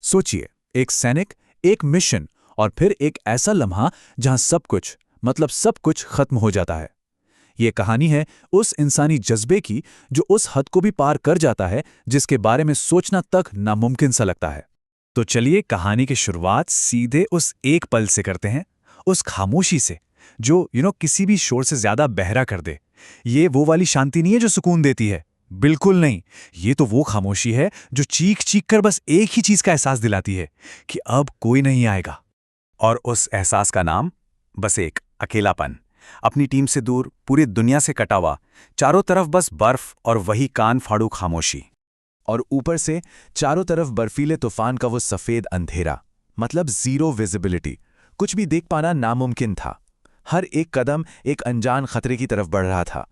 सोचिए, एक सैनिक, एक मिशन और फिर एक ऐसा लम्हा जहां सब कुछ, मतलब सब कुछ खत्म हो जाता है। ये कहानी है उस इंसानी जज्बे की जो उस हद को भी पार कर जाता है जिसके बारे में सोचना तक नामुमकिन सा लगता है। तो चलिए कहानी की शुरुआत सीधे उस एक पल से करते हैं, उस खामोशी से जो किसी भी शोर से ज्यादा बहरा कर दे। ये वो वाली शांति नहीं है जो सुकून देती है, बिल्कुल नहीं। ये तो वो खामोशी है जो चीख चीख कर बस एक ही चीज का एहसास दिलाती है कि अब कोई नहीं आएगा। और उस एहसास का नाम बस एक अकेलापन। अपनी टीम से दूर, पूरी दुनिया से कटा हुआ, चारों तरफ बस बर्फ और वही कान फाड़ू खामोशी। और ऊपर से चारों तरफ बर्फीले तूफान का वो सफेद अंधेरा, मतलब जीरो विजिबिलिटी। कुछ भी देख पाना नामुमकिन था। हर एक कदम एक अनजान खतरे की तरफ बढ़ रहा था।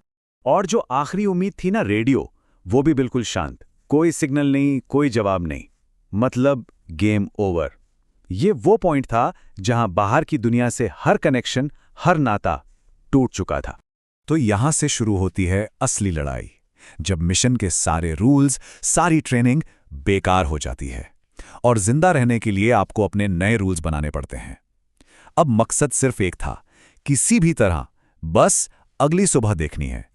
और जो आखिरी उम्मीद थी ना, रेडियो, वो भी बिल्कुल शांत। कोई सिग्नल नहीं, कोई जवाब नहीं। मतलब गेम ओवर। ये वो पॉइंट था जहां बाहर की दुनिया से हर कनेक्शन, हर नाता टूट चुका था। तो यहां से शुरू होती है असली लड़ाई, जब मिशन के सारे रूल्स, सारी ट्रेनिंग बेकार हो जाती है और जिंदा रहने के लिए आपको अपने नए रूल्स बनाने पड़ते हैं। अब मकसद सिर्फ एक था, किसी भी तरह बस अगली सुबह देखनी है।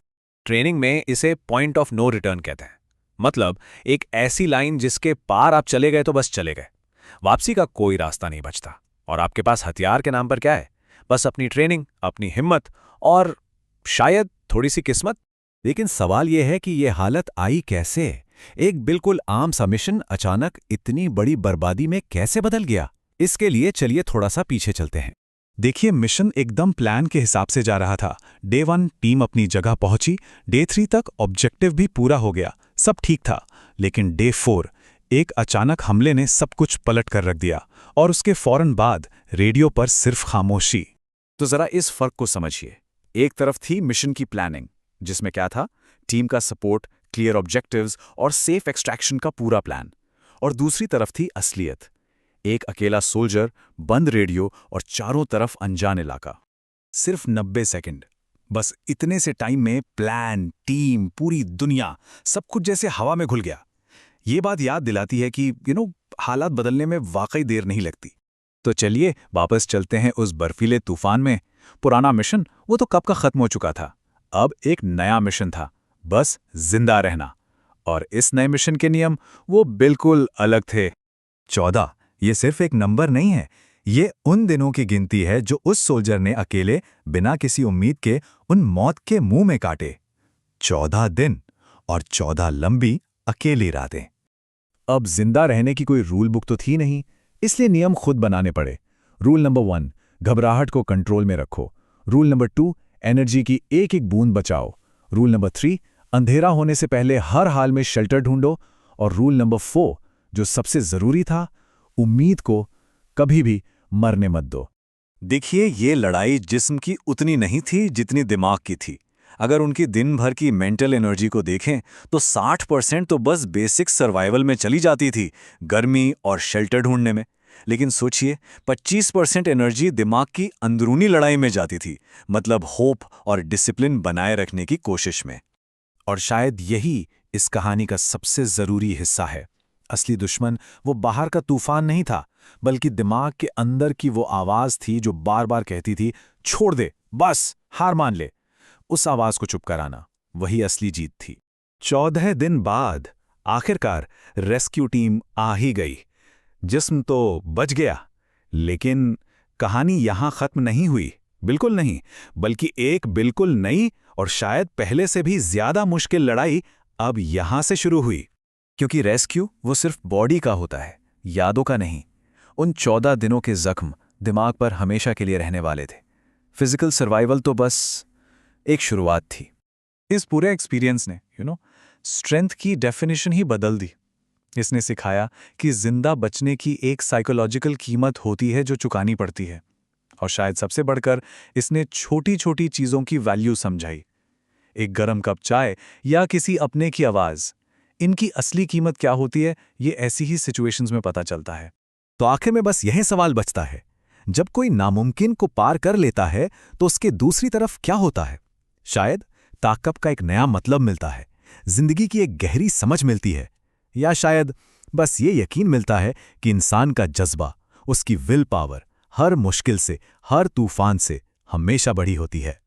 ट्रेनिंग में इसे पॉइंट ऑफ नो रिटर्न कहते हैं। मतलब एक ऐसी लाइन जिसके पार आप चले गए तो बस चले गए, वापसी का कोई रास्ता नहीं बचता। और आपके पास हथियार के नाम पर क्या है? बस अपनी ट्रेनिंग, अपनी हिम्मत और शायद थोड़ी सी किस्मत। लेकिन सवाल यह है कि यह हालत आई कैसे? एक बिल्कुल आम सा मिशन अचानक इतनी बड़ी बर्बादी में कैसे बदल गया? इसके लिए चलिए थोड़ा सा पीछे चलते हैं। देखिए, मिशन एकदम प्लान के हिसाब से जा रहा था। डे 1 टीम अपनी जगह पहुंची, डे 3 तक ऑब्जेक्टिव भी पूरा हो गया, सब ठीक था। लेकिन डे 4 एक अचानक हमले ने सब कुछ पलट कर रख दिया और उसके फौरन बाद रेडियो पर सिर्फ खामोशी। तो जरा इस फर्क को समझिए। एक तरफ थी मिशन की प्लानिंग, जिसमें क्या था? टीम का सपोर्ट, क्लियर ऑब्जेक्टिव्स और सेफ एक्सट्रैक्शन का पूरा प्लान। और दूसरी तरफ थी असलियत, एक अकेला सोल्जर, बंद रेडियो और चारों तरफ अनजान इलाका। सिर्फ 90 सेकंड। बस इतने से टाइम में प्लान, टीम, पूरी दुनिया, सब कुछ जैसे हवा में घुल गया। ये बात याद दिलाती है कि हालात बदलने में वाकई देर नहीं लगती। तो चलिए वापस चलते हैं उस बर्फीले तूफान में। पुराना मिशन वो तो कब का खत्म हो चुका था। अब एक नया मिशन था, बस जिंदा रहना। और इस नए मिशन के नियम वो बिल्कुल अलग थे। 14 ये सिर्फ एक नंबर नहीं है, ये उन दिनों की गिनती है जो उस सोल्जर ने अकेले, बिना किसी उम्मीद के, उन मौत के मुंह में काटे। 14 दिन और 14 लंबी अकेली रातें। अब जिंदा रहने की कोई रूल बुक तो थी नहीं, इसलिए नियम खुद बनाने पड़े। रूल नंबर 1, घबराहट को कंट्रोल में रखो। रूल नंबर 2, एनर्जी की एक एक बूंद बचाओ। रूल नंबर 3, अंधेरा होने से पहले हर हाल में शेल्टर ढूंढो। और रूल नंबर 4, जो सबसे जरूरी था, उम्मीद को कभी भी मरने मत दो। देखिए, ये लड़ाई जिस्म की उतनी नहीं थी जितनी दिमाग की थी। अगर उनकी दिन भर की मेंटल एनर्जी को देखें तो 60% तो बस बेसिक सर्वाइवल में चली जाती थी, गर्मी और शेल्टर ढूंढने में। लेकिन सोचिए, 25% एनर्जी दिमाग की अंदरूनी लड़ाई में जाती थी, मतलब होप और डिसिप्लिन बनाए रखने की कोशिश में। और शायद यही इस कहानी का सबसे जरूरी हिस्सा है। असली दुश्मन वो बाहर का तूफान नहीं था, बल्कि दिमाग के अंदर की वो आवाज थी जो बार बार कहती थी, छोड़ दे, बस हार मान ले। उस आवाज को चुप कराना, वही असली जीत थी। 14 दिन बाद आखिरकार रेस्क्यू टीम आ ही गई। जिस्म तो बच गया, लेकिन कहानी यहां खत्म नहीं हुई। बिल्कुल नहीं, बल्कि एक बिल्कुल नई और शायद पहले से भी ज्यादा मुश्किल लड़ाई अब यहां से शुरू हुई। क्योंकि रेस्क्यू वो सिर्फ बॉडी का होता है, यादों का नहीं। उन 14 दिनों के जख्म दिमाग पर हमेशा के लिए रहने वाले थे। फिजिकल सर्वाइवल तो बस एक शुरुआत थी। इस पूरे एक्सपीरियंस ने स्ट्रेंथ की डेफिनेशन ही बदल दी। इसने सिखाया कि जिंदा बचने की एक साइकोलॉजिकल कीमत होती है जो चुकानी पड़ती है। और शायद सबसे बढ़कर इसने छोटी छोटी चीज़ों की वैल्यू समझाई। एक गरम कप चाय या किसी अपने की आवाज़, इनकी असली कीमत क्या होती है, ये ऐसी ही सिचुएशंस में पता चलता है। तो आखिर में बस यही सवाल बचता है, जब कोई नामुमकिन को पार कर लेता है तो उसके दूसरी तरफ क्या होता है? शायद ताकत का एक नया मतलब मिलता है, जिंदगी की एक गहरी समझ मिलती है, या शायद बस ये यकीन मिलता है कि इंसान का जज्बा, उसकी विल पावर हर मुश्किल से, हर तूफान से हमेशा बड़ी होती है।